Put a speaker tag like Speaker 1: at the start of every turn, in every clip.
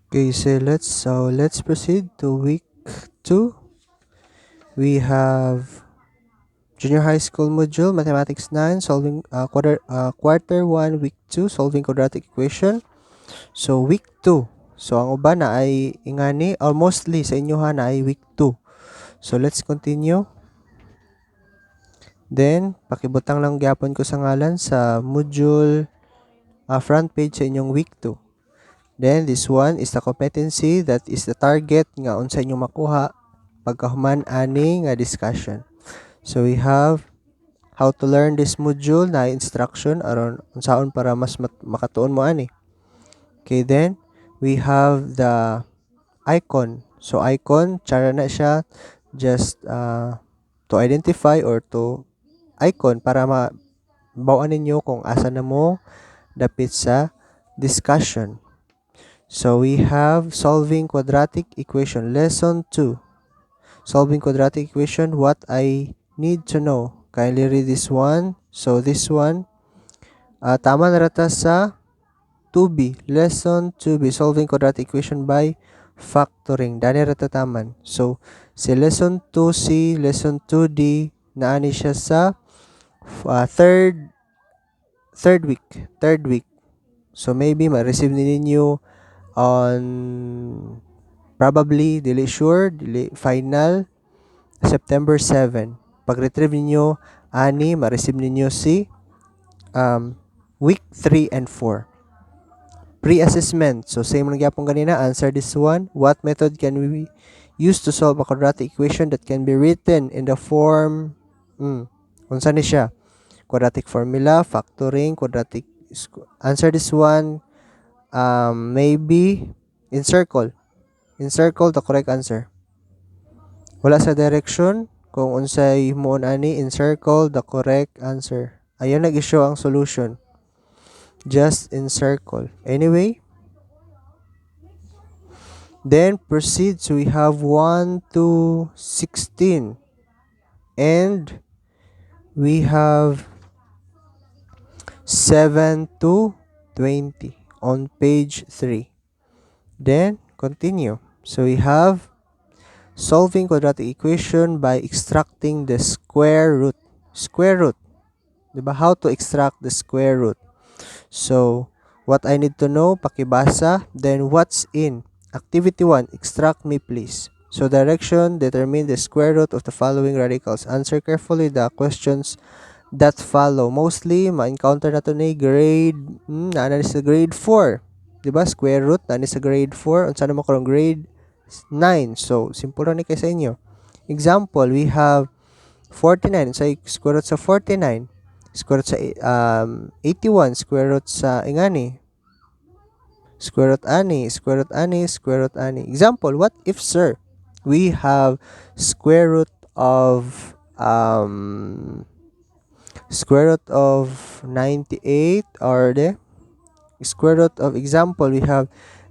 Speaker 1: Okay, so let's proceed to week 2. We have junior high school module mathematics 9 solving quarter 1 week 2 solving quadratic equation. So week 2. So ang uban na ay ingani or mostly sa inyo na ay week 2. So let's continue. Then pakibutang lang gyapon ko sa ngalan sa module front page sa inyong week 2. Then this one is the competency, that is the target nga unsa inyo makuha pagkahuman ani nga discussion. So we have how to learn this module na instruction aron unsaon para mas makatuon mo ani. Okay, then we have the icon. So icon chara na siya, just to identify or to icon para mabawan ninyo kung asa na mo dapit sa discussion. So we have solving quadratic equation lesson 2. Solving quadratic equation, what I need to know. Kindly read this one. So this one, tama na rata sa 2B. Lesson 2B, solving quadratic equation by factoring. Dani rata taman. So si lesson 2C, lesson 2D, naani siya sa third week. So maybe ma-receive ninyo on probably dili sure, dili final September 7. Pag-retrieve ninyo ani ma-receive ninyo si week 3 and 4. Pre-assessment. So same lang gyapon kanina, answer this one. What method can we use to solve a quadratic equation that can be written in the form unsa ni siya? Quadratic formula, factoring, answer this one, maybe encircle. Encircle the correct answer. Wala sa direction kung unsay himuon ani, encircle the correct answer. Ayon nag-show ang solution. Just encircle. Anyway, then proceed. So we have 1 to 16 and we have 7 to 20 on page 3. Then continue. So we have solving quadratic equation by extracting the square root. Square root. Diba? How to extract the square root. So, what I need to know, pakibasa. Then, what's in? Activity 1, extract me please. So, direction, determine the square root of the following radicals. Answer carefully the questions that follow. Mostly, ma-encounter na to ni grade, na sa grade 4. Diba? Square root, na sa grade 4. Unsa na mo karong grade 9. So, simple na ni kay sa inyo. Example, we have 49. Sa square root sa 49. Square root sa 81. Square root sa ingani. Square root ani. Square root ani. Square root ani. Example, what if, sir, we have square root of 98, or the square root of, example, we have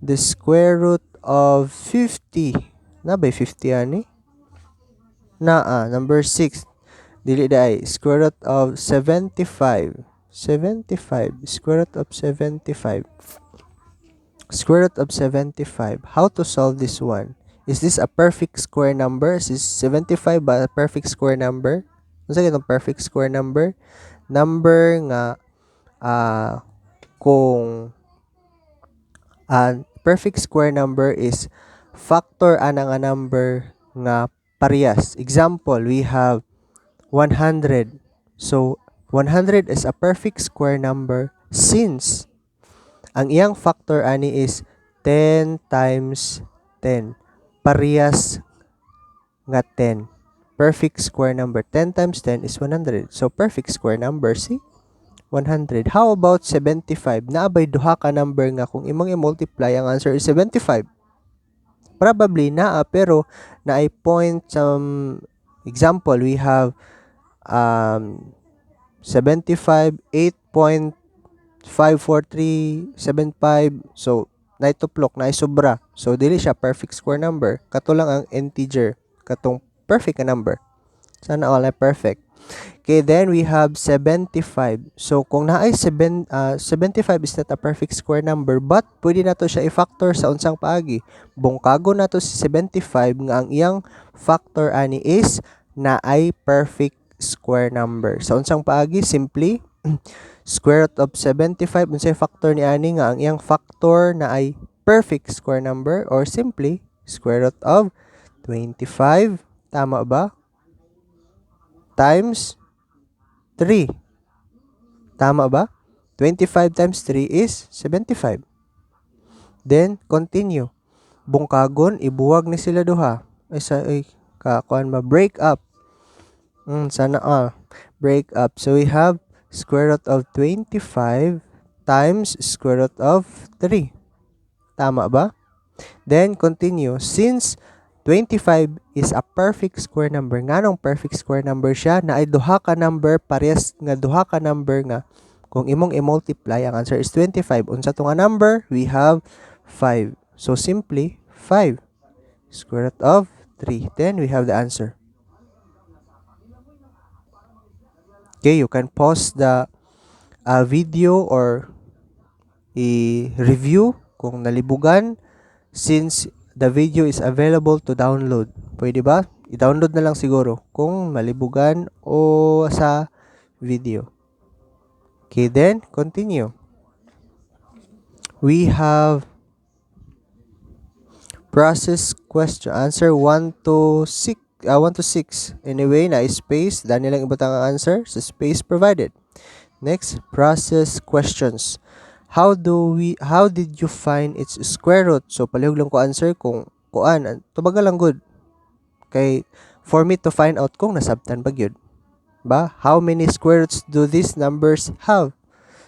Speaker 1: the square root of 50. Na ba 50 ani? Number 6. Dili day. Square root of 75. 75. Square root of 75. Square root of 75. How to solve this one? Is this a perfect square number? Is this 75 ba a perfect square number? Ano sa ganun perfect square number? Number nga kung perfect square number is factor ana nga number nga parehas. Example, we have 100. So 100 is a perfect square number since ang iyang factor ani is 10 times 10. Parehas nga 10. Perfect square number. 10 times 10 is 100. So perfect square number si 100. How about 75? Naabay duha ka number nga kung imong i-multiply ang answer is 75. Probably naa pero naay point example, we have 75, 8.54375. So naituplok na sobra. So dili siya perfect square number. Kato lang ang integer katong perfect na number. Sana all ay perfect. Okay, then we have 75. So kung naay 75 is not a perfect square number, but pwede na to siya i-factor sa unsang paagi. Bungkago na to si 75 nga ang iyang factor ani is naay perfect square number. Sa unsang paagi, simply square root of 75 unsay factor ni ani nga ang iyang factor na ay perfect square number, or simply square root of 25, tama ba? Times 3. Tama ba? 25 times 3 is 75. Then, continue. Bungkagon, ibuwag ni sila duha. Kakuan ba? Break up. Sana break up. So, we have square root of 25 times square root of 3. Tama ba? Then, continue. Since 25 is a perfect square number, nganong perfect square number siya, na ay duha ka number, parehas nga duha ka number nga kung imong i-multiply, ang answer is 25. Unsa to nga number? We have 5. So simply 5 square root of 3. Then we have the answer. Okay, you can pause the video or i-review kung nalibugan, since the video is available to download. Pwede ba? I-download na lang siguro kung malibugan o sa video. Okay, then continue. We have process question. Answer 1 to 6. 1 to 6. Anyway, na space. Dahil nilang ibutang ang answer sa space provided. Next, process questions. How did you find its square root? So, palihog lang ko answer kung kuan. Tubagal lang good. Kay, for me to find out kung nasabtan ba yun. Ba? How many square roots do these numbers have?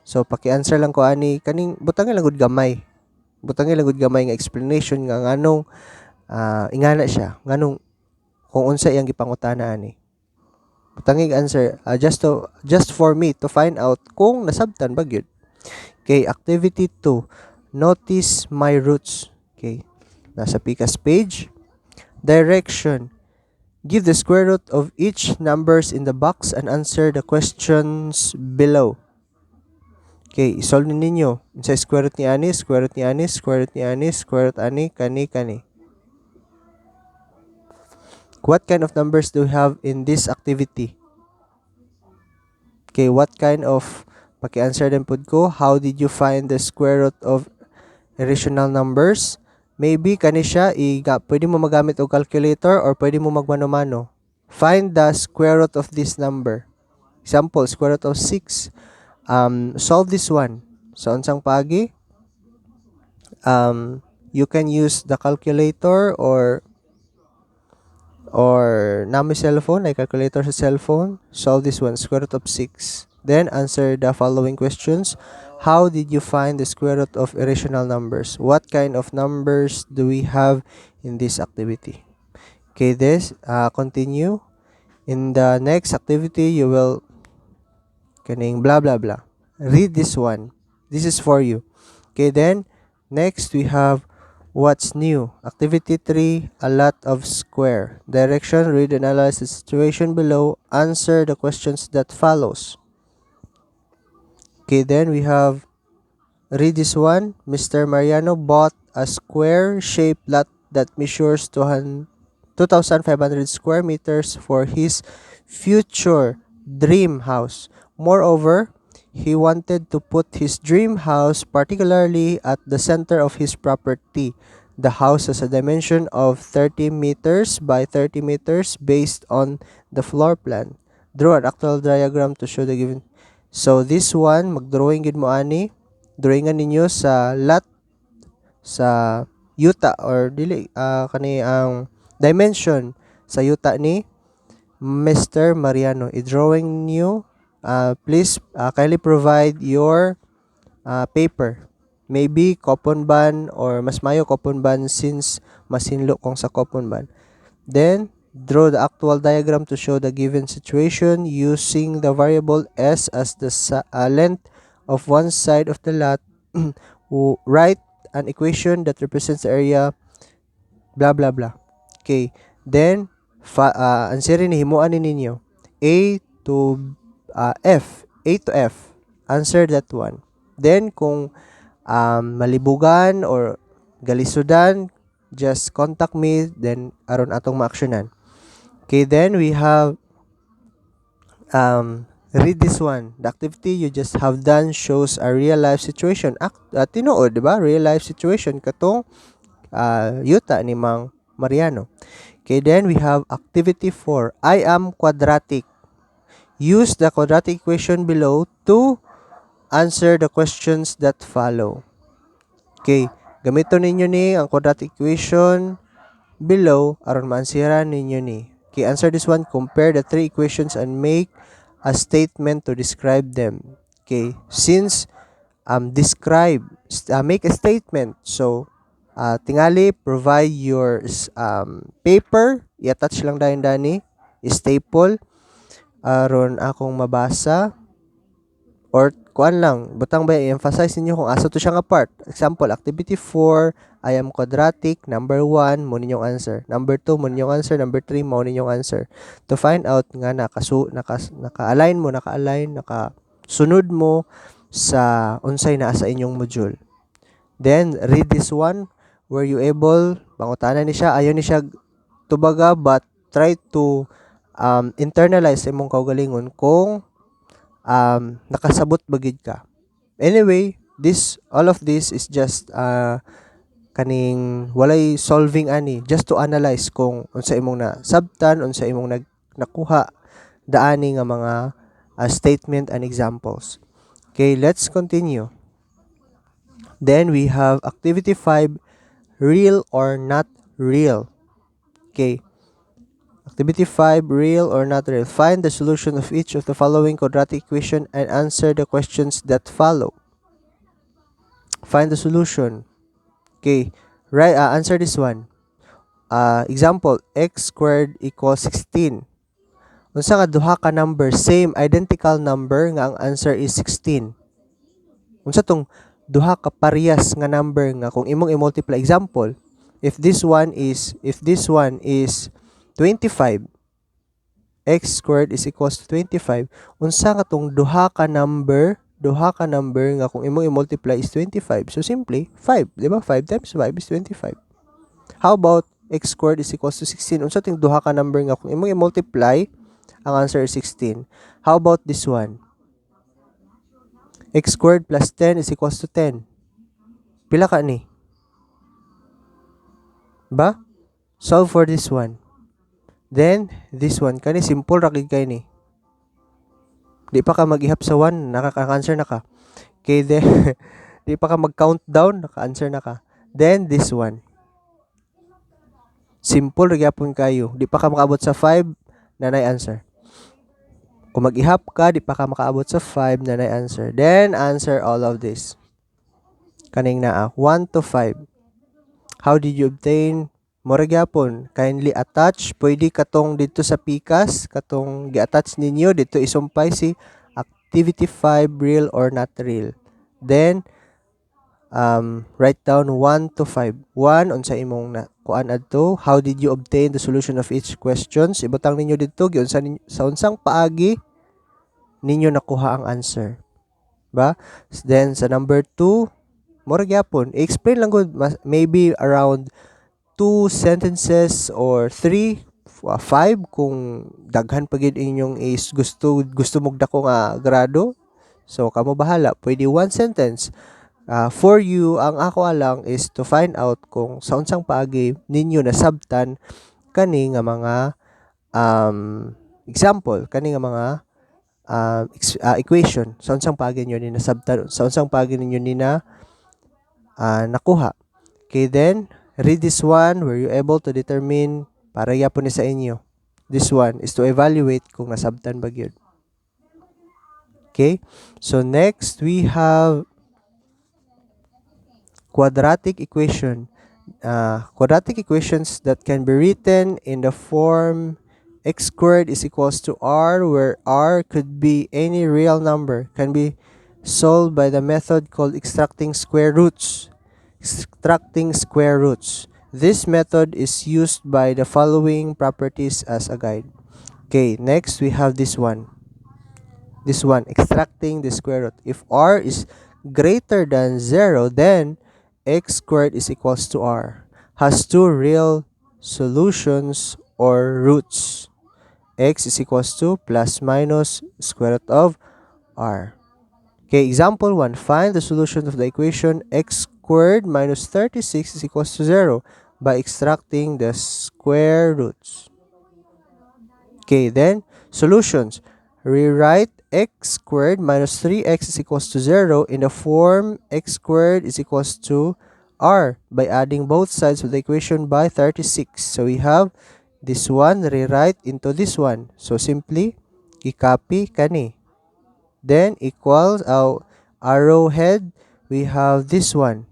Speaker 1: So, paki-answer lang ko ani, kaning, butangin lang good gamay. Butangin lang good gamay nga explanation nga nganong ingana siya. Nganong, kung unsa iyang gipangutana ani. Butangin answer, just for me to find out kung nasabtan ba gyud. Okay, activity 2. Notice my roots. Okay, nasa PCAS page. Direction. Give the square root of each numbers in the box and answer the questions below. Okay, isolve ninyo. Sa square root ni ani, square root ni ani, square root ni ani, square root ani, kani. What kind of numbers do we have in this activity? Okay, what kind of, paki-answer din pud ko, how did you find the square root of irrational numbers? Maybe kani siya pwede mo magamit og calculator or pwede mo magmano-mano. Find the square root of this number. Example, square root of 6. Solve this one. So unsang paagi? You can use the calculator or nami cellphone, like calculator sa cellphone. Solve this one, square root of 6. Then answer the following questions. How did you find the square root of irrational numbers? What kind of numbers do we have in this activity? Okay, continue. In the next activity, you will kaning blah blah blah. Read this one. This is for you. Okay, then next we have what's new. Activity 3, a lot of square. Direction, read and analyze the situation below. Answer the questions that follows. Okay, then we have, read this one. Mr. Mariano bought a square-shaped lot that measures 2,500 square meters for his future dream house. Moreover, he wanted to put his dream house particularly at the center of his property. The house has a dimension of 30 meters by 30 meters based on the floor plan. Draw an actual diagram to show the given. So this one, mag-drawing gid mo ani. Drawingan ninyo sa lot sa yuta or dili kani ang dimension sa yuta ni Mr. Mariano. I-drawing niyo. Please kindly provide your paper. Maybe coupon ban or mas mayo coupon ban since masinlo kong sa coupon ban. Then draw the actual diagram to show the given situation using the variable s as the length of one side of the lot. Write an equation that represents the area blah blah blah. Okay, then answerin ni himuan ninyo. A to F, A to F. Answer that one. Then, kung malibugan or galisudan, just contact me, then aron atong maaksyonan. Okay, then we have read this one. The activity you just have done shows a real life situation. Tinuod, di ba? Real life situation katong yuta ni Mang Mariano. Okay, then we have activity 4. I am quadratic. Use the quadratic equation below to answer the questions that follow. Okay, gamiton ninyo ni ang quadratic equation below aron maansiran ninyo ni. Okay, answer this one. Compare the three equations and make a statement to describe them. Okay, since describe, make a statement. So, tingali, provide your paper, i-attach lang dani, staple, aron akong mabasa, or kuan lang, butang ba i-emphasize ninyo kung asa to siya nga part. Example, activity 4, I am quadratic. Number 1, mo ninyong answer. Number 2, mo ninyong answer. Number 3, mo ninyong answer. To find out nga naka-align mo, nakasunod mo sa unsay naa sa inyong module. Then, read this one. Were you able, pangutanan ni siya, ayaw ni siya tubaga, but try to internalize sa imong kaugalingon kung nakasabot bagid ka. Anyway, all of this is just kaning walay solving ani, just to analyze kung unsa imong nasabtan, unsa imong nakuha daani nga mga statement and examples. Okay, let's continue. Then we have activity 5, real or not real. Okay. Activity 5, real or not real. Find the solution of each of the following quadratic equation and answer the questions that follow. Find the solution. Okay. Right, answer this one. Example, x squared equals 16. Unsa nga duha ka number, same identical number nga ang answer is 16. Unsa tong duha ka parehas nga number nga kung imong i-multiply. Example, if this one is 25, x squared is equals to 25. Unsa nga tong duha ka number nga kung imong i-multiply is 25. So simply 5, di ba? 5 times 5 is 25. How about x squared is equals to 16? Unsa ting duha ka number nga kung imong i-multiply, ang answer is 16. How about this one? X squared plus 10 is equals to 10. Pila ka ni? Ba? Solve for this one. Then, this one. Kani simple ra gid kay ni. Di pa ka mag-ihap sa 1, nakaka-answer na ka. Okay, then, di pa ka mag-countdown, naka-answer na ka. Then, this one. Simple ra gyapon kayo. Di pa ka makaabot sa 5, nanay answer. Kung mag-ihap ka, di pa ka makaabot sa 5, nanay answer. Then, answer all of this. Kaning naa, 1 to 5. How did you obtain? Mura gyapon, kindly attach. Pwede katong dito sa PICAS, katong gi-attach ninyo dito isumpay si activity 5, real or not real. Then write down 1 to 5. 1 unsa imong kuan adto, how did you obtain the solution of each questions? Ibutang ninyo dito giunsa sa unsang paagi ninyo nakuha ang answer. Ba? Then sa number 2, mura gyapon, explain lang gud, maybe around 2 sentences or 3, 5 kung daghan pa gid inyong is gusto mong dako nga grado. So kamo bahala, pwede 1 sentence. For you, ang ako alang is to find out kung sa unsang paagi ninyo nasabtan kani nga mga example, kani nga mga equation. Sa unsang paagi ninyo ni nasabtan, sa unsang paagi ninyo ni nakuha. Okay, then read this one. Were you able to determine, para yapon ni sa inyo. This one is to evaluate kung nasabtan ba gyud. Okay? So next we have quadratic equation. Quadratic equations that can be written in the form x squared is equals to r, where r could be any real number, can be solved by the method called extracting square roots. This method is used by the following properties as a guide. Okay, next we have this one. This one, extracting the square root. If r is greater than 0, then x squared is equals to r. Has two real solutions or roots. X is equals to plus minus square root of r. Okay, example 1. Find the solution of the equation x squared minus 36 is equals to 0 by extracting the square roots. Okay, then solutions. Rewrite x squared minus 3x is equals to 0 in the form x squared is equals to r by adding both sides of the equation by 36. So we have this one rewrite into this one. So simply i-copy kani. Then equals our arrowhead, we have this one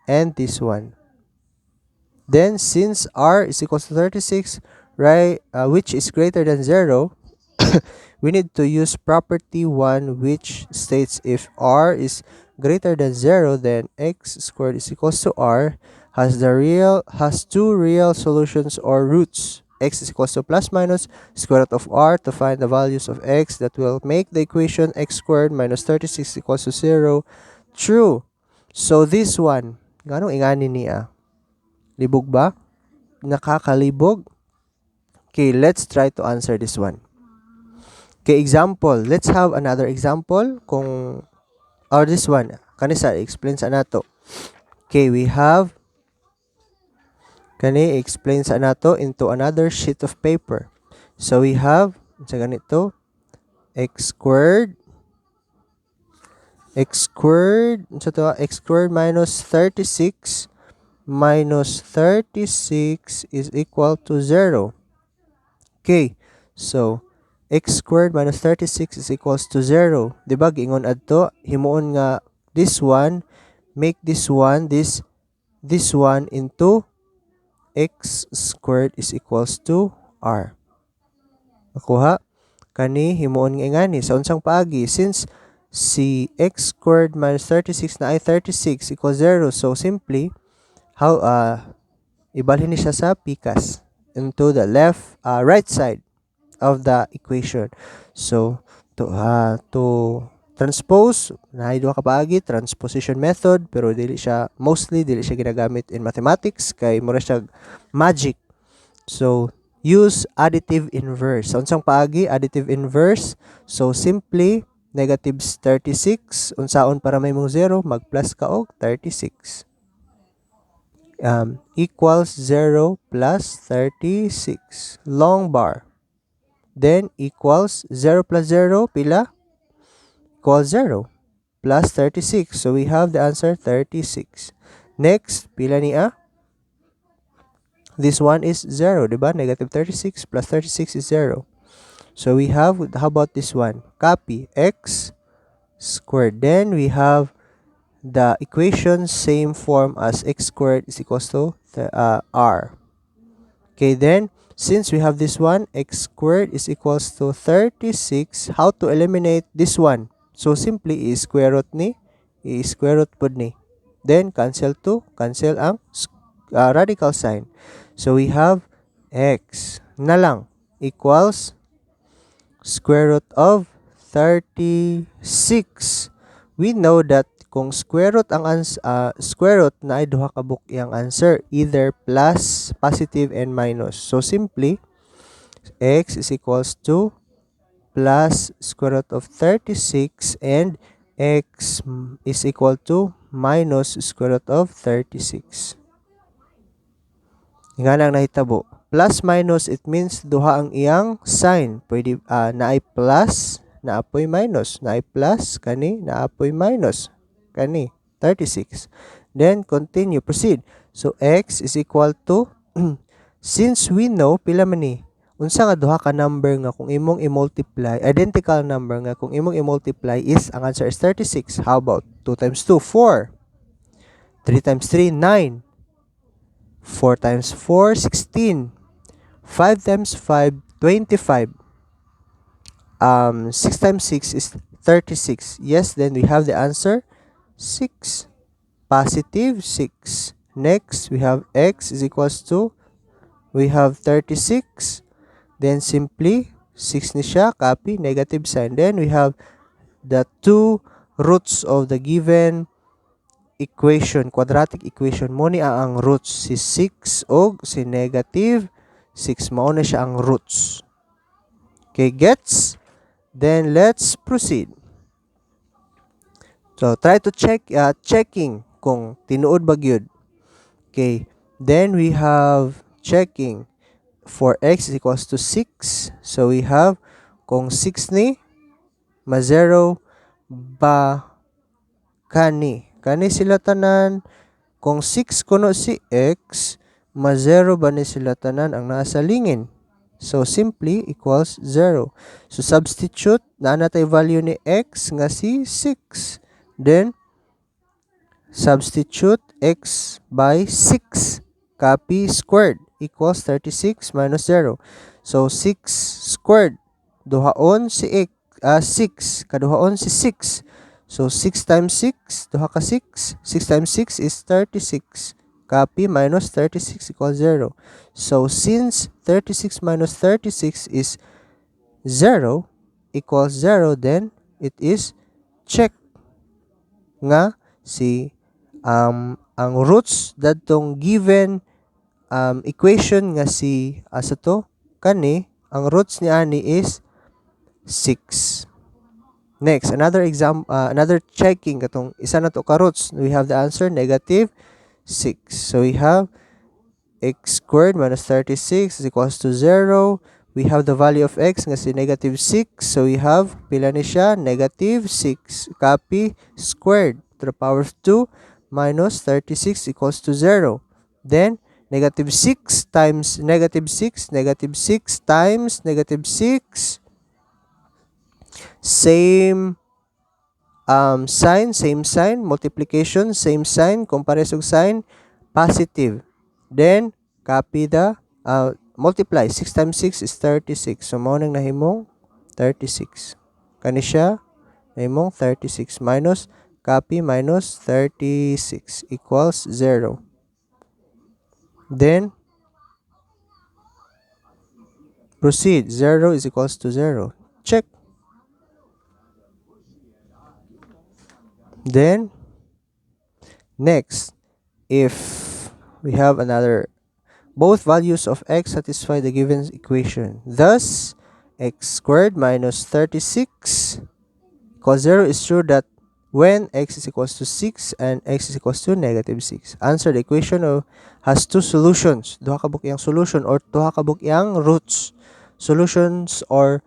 Speaker 1: and this one. Then since r is equals to 36, right, which is greater than 0, we need to use property 1, which states if r is greater than 0, then x squared is equals to r has two real solutions or roots. X is equals to plus minus square root of r to find the values of x that will make the equation x squared minus 36 equals to 0 true. So this one, ganong ingani niya? Libog ba? Nakakalibog? Okay, let's try to answer this one. Okay, example. Let's have another example kung or this one. Kanisa explain sa nato. Okay, we have kani explain sa nato into another sheet of paper. So we have sa ganito x squared so to x squared minus 36 is equal to 0. Okay, so x squared minus 36 is equals to 0. Diba, giingon adto, himuon nga this one, make this one into x squared is equals to r. Nakuha? Kani, himuon nga ingani. Sa unsang paagi, since si x squared minus 36 na ay 36 equals 0, so simply, ibalhin ni siya sa pikas into the right side of the equation. So to transpose, naay duha ka paagi, transposition method, pero mostly dili siya ginagamit in mathematics kay mura siya magic. So use additive inverse. Sa unsang paagi, additive inverse. So simply negative 36 unsaon para may mong 0, mag plus ka og 36. Equals 0 plus 36 long bar. Then equals 0 plus 0 pila? Equals 0 plus 36. So we have the answer 36. Next, pila niya? This one is 0, diba? Negative 36 plus 36 is 0. So we have, how about this one? Copy x squared. Then we have the equation same form as x squared is equals to r. Okay, then since we have this one, x squared is equals to 36. How to eliminate this one? So simply i-square root pod ni. Then cancel ang radical sign. So we have x na lang equals square root of 36. We know that kung square root na ay duha ka bukyang answer, either plus, positive, and minus. So simply x is equals to plus square root of 36 and x is equal to minus square root of 36. Nga nang nahitabo. Plus minus, it means duha ang iyang sign. Pwede naay plus, naapoy minus. Naay plus, kani, naapoy minus. Kani, 36. Then, continue, proceed. So, x is equal to, since we know, pila man ni, unsa nga duha ka number nga kung imong i-multiply, identical number nga kung imong i-multiply is, ang answer is 36. How about 2 times 2, 4. 3 times 3, 9. 4 times 4, 16. 5 times 5, 25. 6 times 6 is 36. Yes, then we have the answer 6. Positive 6. Next, we have x is equals to, we have 36. Then simply 6 ni siya, copy, negative sign. Then we have the two roots of the given equation, quadratic equation. Mo ni ang roots, si 6 o si negative 6. Mao na siya ang roots. Okay, gets? Then let's proceed. So try to checking kung tinuod ba gyud. Okay, then we have checking for x is equals to 6. So we have kung 6 ni ma-0 ba kani. Kani sila tanan. Kung 6 kuno si x, ma-0 ba ni sila tanan ang nasa lingin? So simply equals 0. So substitute na natay value ni x nga si 6. Then substitute x by 6. Copy squared equals 36 minus 0. So 6 squared duhaon si x 6 kaduhaon si 6. So 6 times 6 duha ka 6. 6 times 6 is 36. Copy minus 36 equals 0. So since 36 minus 36 is 0 equals 0, then it is check nga si ang roots datong given equation nga si asa to kani, ang roots ni ani is 6. Next, another another checking katong isa na to ka roots. We have the answer negative 6. So we have x squared minus 36 is equals to 0. We have the value of x nga si negative 6. So we have pila ni siya negative 6. Copy squared to the power of 2 minus 36 equals to 0. Then negative 6 times negative 6, negative 6 times negative 6, same sign, same sign, multiplication, same sign, comparison sign, positive. Then copy the multiply. 6 times 6 is 36. So mao nang nahimong 36. Kani siya nahimong 36 minus copy minus 36 equals 0. Then proceed. 0 is equals to 0. Check. Then next, if we have another, both values of x satisfy the given equation. Thus, x squared minus 36 equals 0 is true that when x is equals to 6 and x is equals to negative 6. Answer the equation has two solutions. Duha ka bukyang solution or duha ka bukyang roots. Solutions or